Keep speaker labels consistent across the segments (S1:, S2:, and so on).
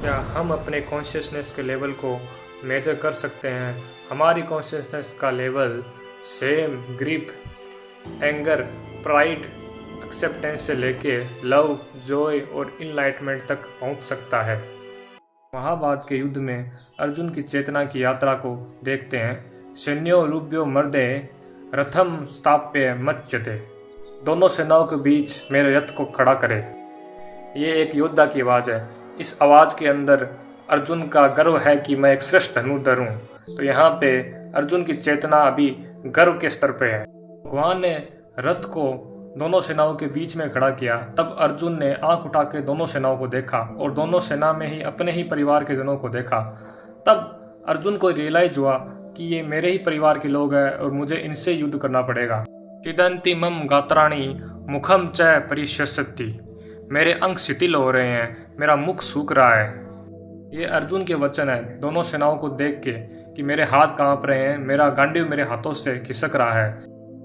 S1: क्या हम अपने कॉन्शियसनेस के लेवल को मेजर कर सकते हैं? हमारी कॉन्शियसनेस का level same grip, anger, pride, acceptance से लेके लव, जॉय और इनलाइटमेंट तक पहुंच सकता है। महाभारत के युद्ध में अर्जुन की चेतना की यात्रा को देखते हैं। सैन्यो रुभ्यो मर्दे रथम स्थाप्य मच्यते। दोनों सेनाओं के बीच मेरे रथ को खड़ा करे। ये एक योद्धा की आवाज़ है। इस आवाज़ के अंदर अर्जुन का गर्व है कि मैं एक श्रेष्ठ धनुर्धर हूँ। तो यहाँ पे अर्जुन की चेतना अभी गर्व के स्तर पे है। भगवान ने रथ को दोनों सेनाओं के बीच में खड़ा किया। तब अर्जुन ने आंख उठा के दोनों सेनाओं को देखा और दोनों सेना में ही अपने ही परिवार के जनों को देखा। तब अर्जुन को रियलाइज हुआ कि ये मेरे ही परिवार के लोग हैं और मुझे इनसे युद्ध करना पड़ेगा। छिदन्ति मम गात्राणि मुखम च परिशस्यति। मेरे अंग शिथिल हो रहे हैं, मेरा मुख सूख रहा है। ये अर्जुन के वचन है दोनों सेनाओं को देख के कि मेरे हाथ कांप रहे हैं, मेरा गांडीव मेरे हाथों से खिसक रहा है।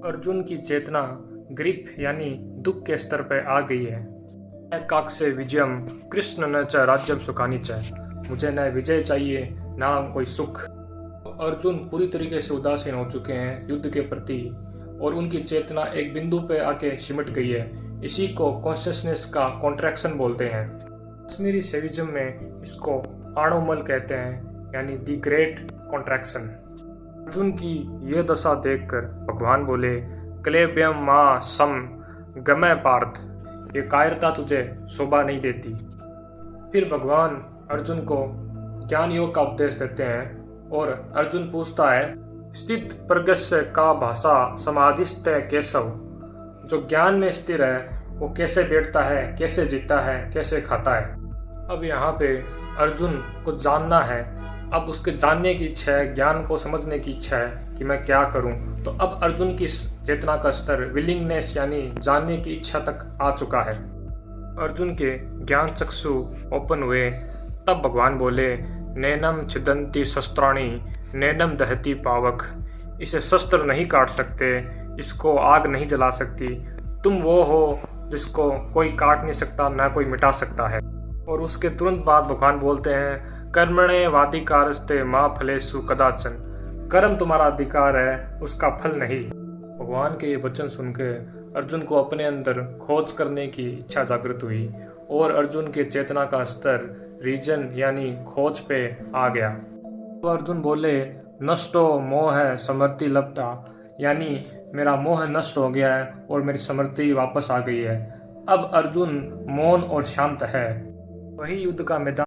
S1: अर्जुन की चेतना ग्रिप यानी दुख के स्तर पर आ गई है। काक्ष्य विजयम कृष्ण न च राज्यम सुखानी च। मुझे न विजय चाहिए ना कोई सुख। अर्जुन पूरी तरीके से उदासीन हो चुके हैं युद्ध के प्रति और उनकी चेतना एक बिंदु पे आके सिमट गई है। इसी को कॉन्शियसनेस का कॉन्ट्रैक्शन बोलते हैं। कश्मीरी सेविज्म में इसको आणोमल कहते हैं, यानी द ग्रेट कॉन्ट्रैक्शन। अर्जुन की यह दशा देखकर भगवान बोले, क्लेब्यम मां सम गमय पार्थ। ये कायरता तुझे शोभा नहीं देती। फिर भगवान अर्जुन को ज्ञान योग का उपदेश देते हैं और अर्जुन पूछता है, स्थित प्रगस्य का भाषा समाधिस्थ केशव। जो ज्ञान में स्थिर है वो कैसे बैठता है, कैसे जीता है, कैसे खाता है। अब यहाँ पे अर्जुन को जानना है। अब उसके जानने की इच्छा है, ज्ञान को समझने की इच्छा है कि मैं क्या करूं। तो अब अर्जुन की चेतना का स्तर विलिंगनेस यानी जानने की इच्छा तक आ चुका है। अर्जुन के ज्ञान चक्षु ओपन हुए। तब भगवान बोले, नैनम छिदन्ति शस्त्राणि नैनम दहती पावक। इसे शस्त्र नहीं काट सकते, इसको आग नहीं जला सकती। तुम वो हो जिसको कोई काट नहीं सकता, ना कोई मिटा सकता है। और उसके तुरंत बाद भगवान बोलते हैं, कर्मणे वाधिकारस्ते माँ फलेषु कदाचन। कर्म तुम्हारा अधिकार है, उसका फल नहीं। भगवान के ये वचन सुन के अर्जुन को अपने अंदर खोज करने की इच्छा जागृत हुई और अर्जुन के चेतना का स्तर रीजन यानी खोज पे आ गया। तो अर्जुन बोले, नष्टो मोह समृद्धि लब्धा। यानी मेरा मोह नष्ट हो गया है और मेरी समृद्धि वापस आ गई है। अब अर्जुन मौन और शांत है। वही युद्ध का मैदान